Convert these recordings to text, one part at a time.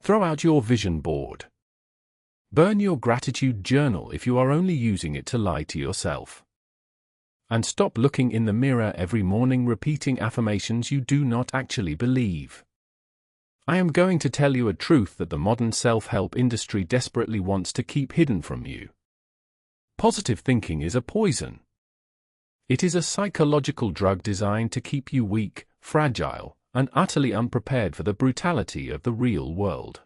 Throw out your vision board. Burn your gratitude journal if you are only using it to lie to yourself. And stop looking in the mirror every morning repeating affirmations you do not actually believe. I am going to tell you a truth that the modern self-help industry desperately wants to keep hidden from you. Positive thinking is a poison. It is a psychological drug designed to keep you weak, fragile, and utterly unprepared for the brutality of the real world.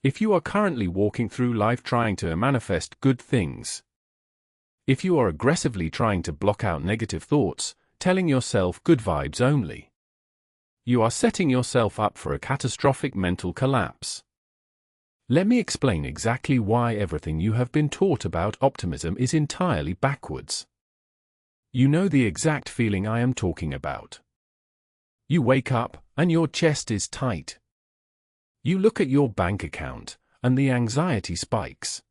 If you are currently walking through life trying to manifest good things, if you are aggressively trying to block out negative thoughts, telling yourself good vibes only, you are setting yourself up for a catastrophic mental collapse. Let me explain exactly why everything you have been taught about optimism is entirely backwards. You know the exact feeling I am talking about. You wake up, and your chest is tight. You look at your bank account, and the anxiety spikes.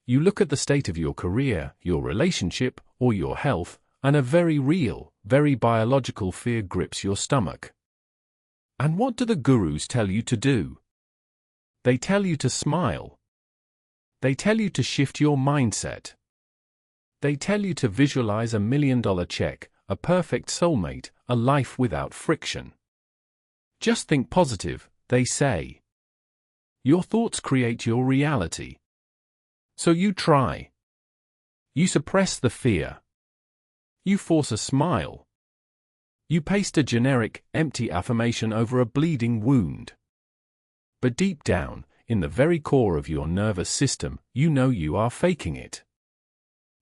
You look at the state of your career, your relationship, or your health, and a very real, very biological fear grips your stomach. And what do the gurus tell you to do? They tell you to smile. They tell you to shift your mindset. They tell you to visualize $1 million check, a perfect soulmate, a life without friction. Just think positive, they say. Your thoughts create your reality. So you try. You suppress the fear. You force a smile. You paste a generic, empty affirmation over a bleeding wound. But deep down, in the very core of your nervous system, you know you are faking it.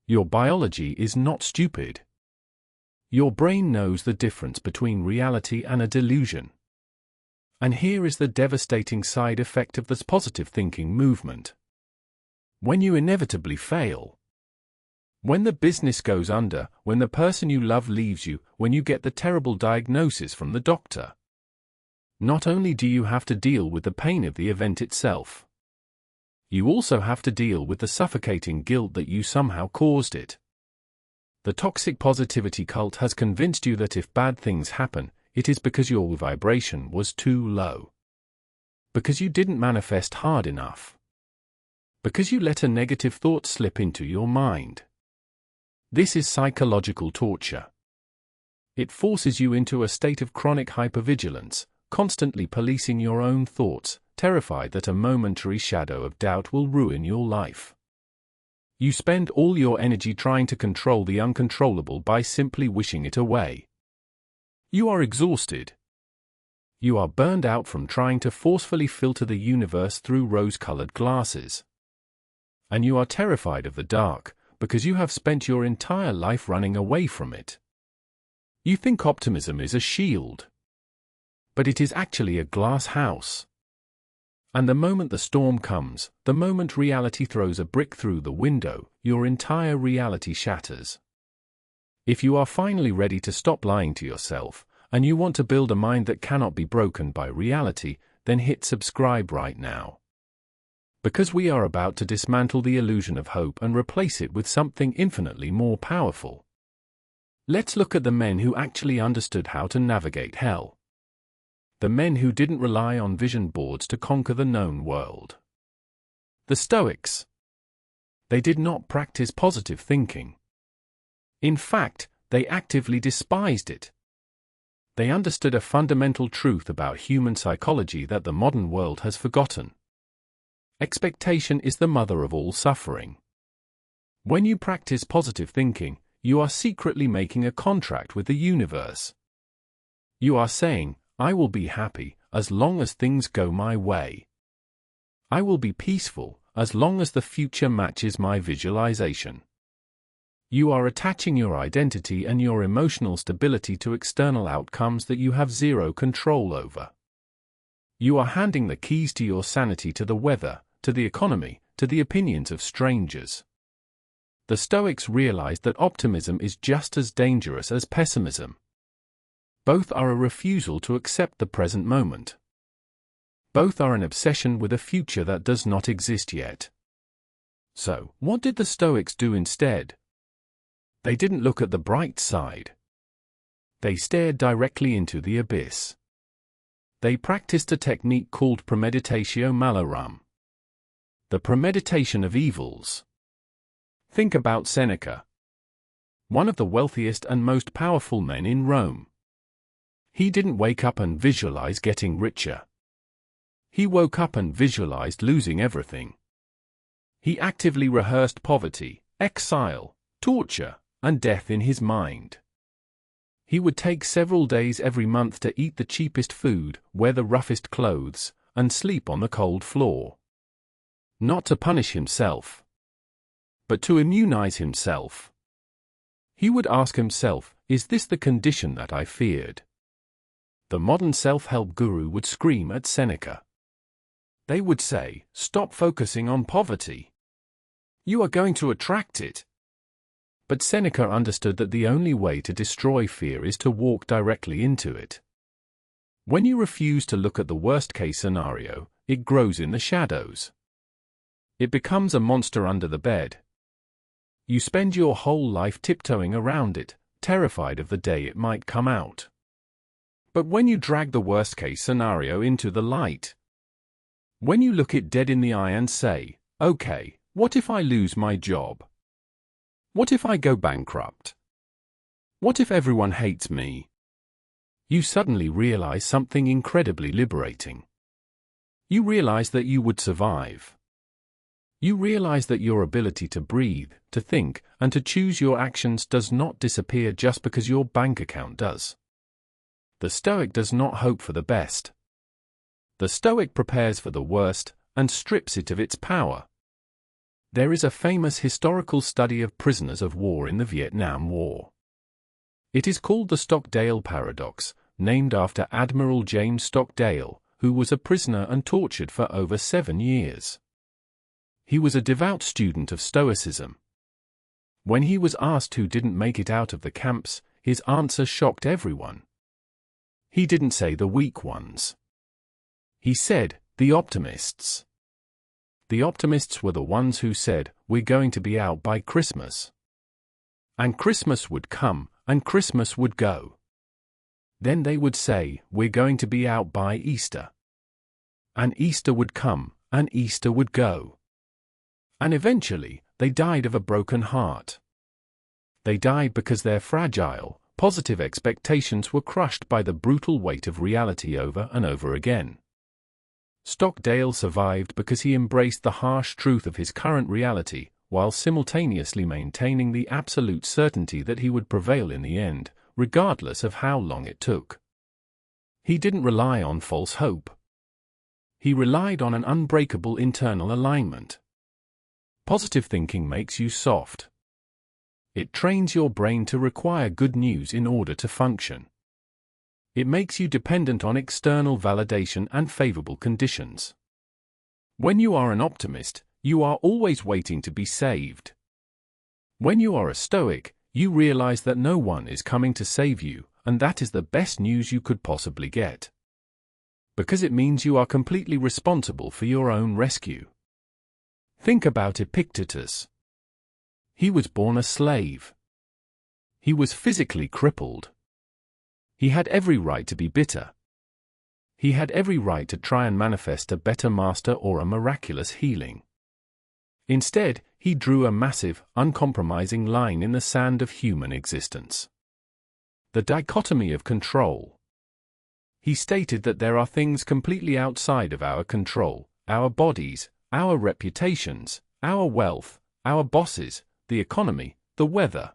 Your biology is not stupid. Your brain knows the difference between reality and a delusion. And here is the devastating side effect of this positive thinking movement. When you inevitably fail, when the business goes under, when the person you love leaves you, when you get the terrible diagnosis from the doctor, not only do you have to deal with the pain of the event itself, you also have to deal with the suffocating guilt that you somehow caused it. The toxic positivity cult has convinced you that if bad things happen, it is because your vibration was too low. Because you didn't manifest hard enough. Because you let a negative thought slip into your mind. This is psychological torture. It forces you into a state of chronic hypervigilance, constantly policing your own thoughts, terrified that a momentary shadow of doubt will ruin your life. You spend all your energy trying to control the uncontrollable by simply wishing it away. You are exhausted. You are burned out from trying to forcefully filter the universe through rose-colored glasses. And you are terrified of the dark, because you have spent your entire life running away from it. You think optimism is a shield. But it is actually a glass house. And the moment the storm comes, the moment reality throws a brick through the window, your entire reality shatters. If you are finally ready to stop lying to yourself, and you want to build a mind that cannot be broken by reality, then hit subscribe right now. Because we are about to dismantle the illusion of hope and replace it with something infinitely more powerful. Let's look at the men who actually understood how to navigate hell. The men who didn't rely on vision boards to conquer the known world. The Stoics. They did not practice positive thinking. In fact, they actively despised it. They understood a fundamental truth about human psychology that the modern world has forgotten. Expectation is the mother of all suffering. When you practice positive thinking, you are secretly making a contract with the universe. You are saying, I will be happy as long as things go my way. I will be peaceful as long as the future matches my visualization. You are attaching your identity and your emotional stability to external outcomes that you have zero control over. You are handing the keys to your sanity to the weather, to the economy, to the opinions of strangers. The Stoics realized that optimism is just as dangerous as pessimism. Both are a refusal to accept the present moment. Both are an obsession with a future that does not exist yet. So, what did the Stoics do instead? They didn't look at the bright side. They stared directly into the abyss. They practiced a technique called premeditatio malorum, the premeditation of evils. Think about Seneca, one of the wealthiest and most powerful men in Rome. He didn't wake up and visualize getting richer. He woke up and visualized losing everything. He actively rehearsed poverty, exile, torture, and death in his mind. He would take several days every month to eat the cheapest food, wear the roughest clothes, and sleep on the cold floor. Not to punish himself, but to immunize himself. He would ask himself, is this the condition that I feared? The modern self-help guru would scream at Seneca. They would say, stop focusing on poverty. You are going to attract it. But Seneca understood that the only way to destroy fear is to walk directly into it. When you refuse to look at the worst-case scenario, it grows in the shadows. It becomes a monster under the bed. You spend your whole life tiptoeing around it, terrified of the day it might come out. But when you drag the worst-case scenario into the light, when you look it dead in the eye and say, okay, what if I lose my job? What if I go bankrupt? What if everyone hates me? You suddenly realize something incredibly liberating. You realize that you would survive. You realize that your ability to breathe, to think, and to choose your actions does not disappear just because your bank account does. The Stoic does not hope for the best. The Stoic prepares for the worst and strips it of its power. There is a famous historical study of prisoners of war in the Vietnam War. It is called the Stockdale Paradox, named after Admiral James Stockdale, who was a prisoner and tortured for over 7 years. He was a devout student of Stoicism. When he was asked who didn't make it out of the camps, his answer shocked everyone. He didn't say the weak ones. He said, the optimists. The optimists were the ones who said, we're going to be out by Christmas. And Christmas would come, and Christmas would go. Then they would say, we're going to be out by Easter. And Easter would come, and Easter would go. And eventually, they died of a broken heart. They died because their fragile, positive expectations were crushed by the brutal weight of reality over and over again. Stockdale survived because he embraced the harsh truth of his current reality, while simultaneously maintaining the absolute certainty that he would prevail in the end, regardless of how long it took. He didn't rely on false hope. He relied on an unbreakable internal alignment. Positive thinking makes you soft. It trains your brain to require good news in order to function. It makes you dependent on external validation and favorable conditions. When you are an optimist, you are always waiting to be saved. When you are a Stoic, you realize that no one is coming to save you, and that is the best news you could possibly get. Because it means you are completely responsible for your own rescue. Think about Epictetus. He was born a slave. He was physically crippled. He had every right to be bitter. He had every right to try and manifest a better master or a miraculous healing. Instead, he drew a massive, uncompromising line in the sand of human existence. The dichotomy of control. He stated that there are things completely outside of our control, our bodies, our reputations, our wealth, our bosses, the economy, the weather.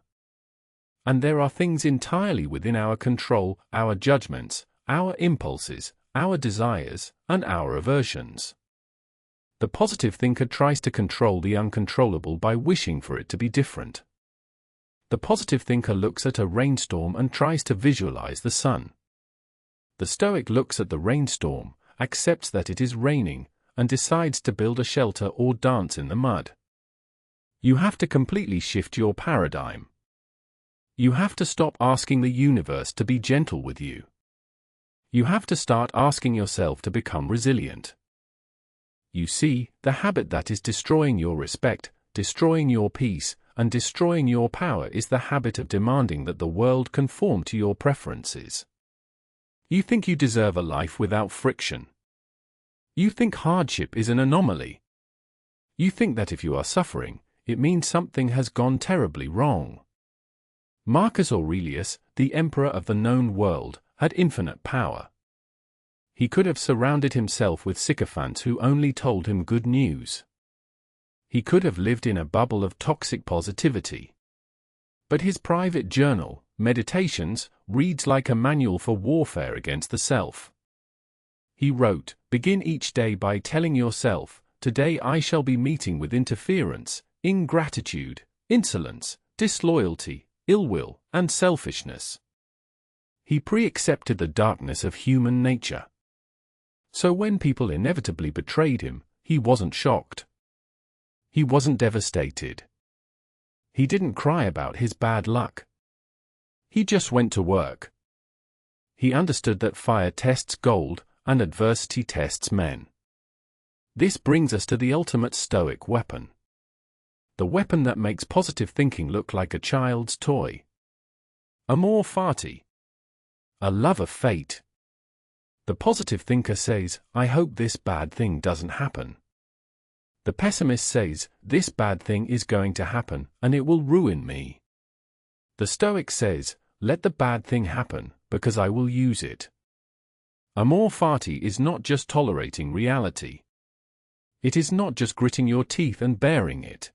And there are things entirely within our control, our judgments, our impulses, our desires, and our aversions. The positive thinker tries to control the uncontrollable by wishing for it to be different. The positive thinker looks at a rainstorm and tries to visualize the sun. The Stoic looks at the rainstorm, accepts that it is raining, and decides to build a shelter or dance in the mud. You have to completely shift your paradigm. You have to stop asking the universe to be gentle with you. You have to start asking yourself to become resilient. You see, the habit that is destroying your respect, destroying your peace, and destroying your power is the habit of demanding that the world conform to your preferences. You think you deserve a life without friction. You think hardship is an anomaly. You think that if you are suffering, it means something has gone terribly wrong. Marcus Aurelius, the emperor of the known world, had infinite power. He could have surrounded himself with sycophants who only told him good news. He could have lived in a bubble of toxic positivity. But his private journal, Meditations, reads like a manual for warfare against the self. He wrote, "Begin each day by telling yourself, 'Today I shall be meeting with interference, ingratitude, insolence, disloyalty, ill will, and selfishness.'" He pre-accepted the darkness of human nature. So when people inevitably betrayed him, he wasn't shocked. He wasn't devastated. He didn't cry about his bad luck. He just went to work. He understood that fire tests gold, and adversity tests men. This brings us to the ultimate Stoic weapon. The weapon that makes positive thinking look like a child's toy. Amor Fati. A love of fate. The positive thinker says, "I hope this bad thing doesn't happen." The pessimist says, "This bad thing is going to happen, and it will ruin me." The Stoic says, "Let the bad thing happen, because I will use it." Amor Fati is not just tolerating reality. It is not just gritting your teeth and bearing it.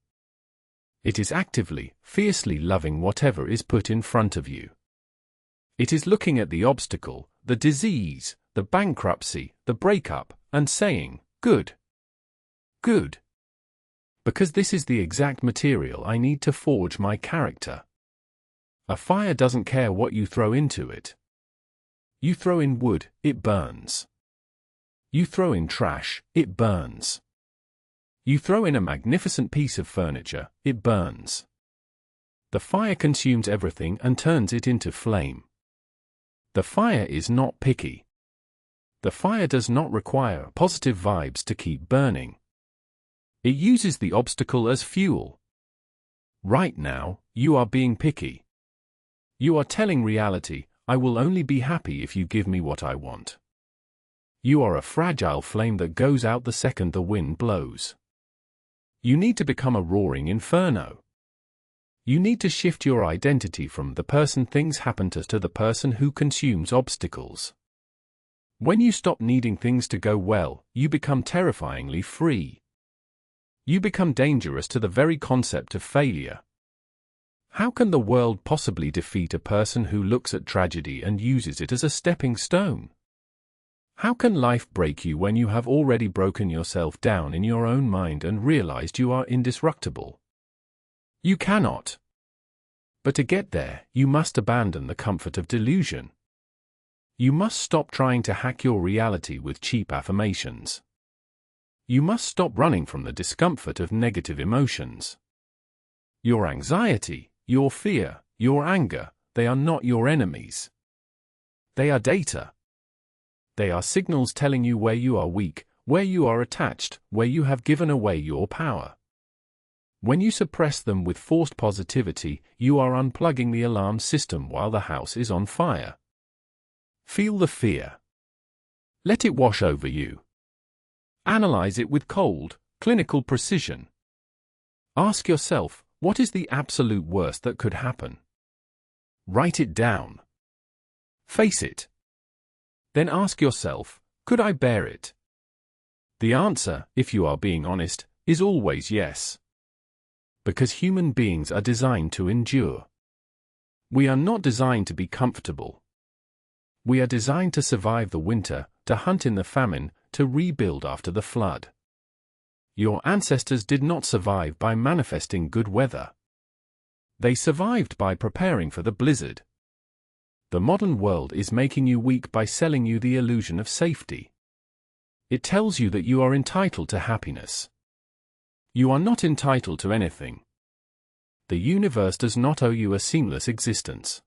It is actively, fiercely loving whatever is put in front of you. It is looking at the obstacle, the disease, the bankruptcy, the breakup, and saying, "Good. Good. Because this is the exact material I need to forge my character." A fire doesn't care what you throw into it. You throw in wood, it burns. You throw in trash, it burns. You throw in a magnificent piece of furniture, it burns. The fire consumes everything and turns it into flame. The fire is not picky. The fire does not require positive vibes to keep burning. It uses the obstacle as fuel. Right now, you are being picky. You are telling reality, "I will only be happy if you give me what I want." You are a fragile flame that goes out the second the wind blows. You need to become a roaring inferno. You need to shift your identity from the person things happen to the person who consumes obstacles. When you stop needing things to go well, you become terrifyingly free. You become dangerous to the very concept of failure. How can the world possibly defeat a person who looks at tragedy and uses it as a stepping stone? How can life break you when you have already broken yourself down in your own mind and realized you are indestructible? You cannot. But to get there, you must abandon the comfort of delusion. You must stop trying to hack your reality with cheap affirmations. You must stop running from the discomfort of negative emotions. Your anxiety, your fear, your anger, they are not your enemies. They are data. They are signals telling you where you are weak, where you are attached, where you have given away your power. When you suppress them with forced positivity, you are unplugging the alarm system while the house is on fire. Feel the fear. Let it wash over you. Analyze it with cold, clinical precision. Ask yourself, what is the absolute worst that could happen? Write it down. Face it. Then ask yourself, could I bear it? The answer, if you are being honest, is always yes. Because human beings are designed to endure. We are not designed to be comfortable. We are designed to survive the winter, to hunt in the famine, to rebuild after the flood. Your ancestors did not survive by manifesting good weather. They survived by preparing for the blizzard. The modern world is making you weak by selling you the illusion of safety. It tells you that you are entitled to happiness. You are not entitled to anything. The universe does not owe you a seamless existence.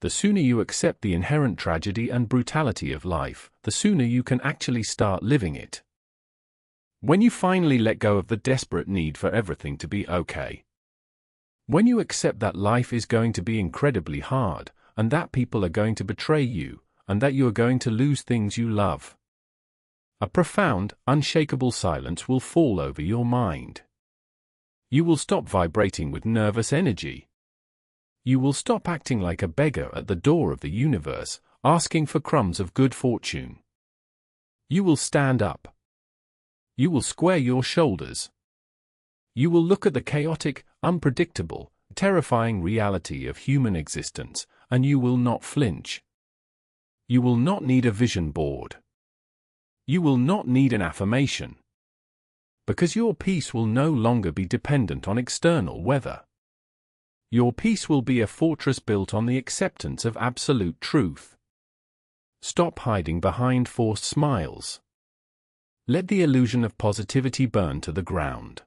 The sooner you accept the inherent tragedy and brutality of life, the sooner you can actually start living it. When you finally let go of the desperate need for everything to be okay. When you accept that life is going to be incredibly hard, and that people are going to betray you, and that you are going to lose things you love. A profound, unshakable silence will fall over your mind. You will stop vibrating with nervous energy. You will stop acting like a beggar at the door of the universe, asking for crumbs of good fortune. You will stand up. You will square your shoulders. You will look at the chaotic, unpredictable, terrifying reality of human existence, and you will not flinch. You will not need a vision board. You will not need an affirmation. Because your peace will no longer be dependent on external weather. Your peace will be a fortress built on the acceptance of absolute truth. Stop hiding behind forced smiles. Let the illusion of positivity burn to the ground.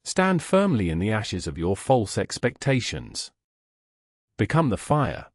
Stand firmly in the ashes of your false expectations. Become the fire,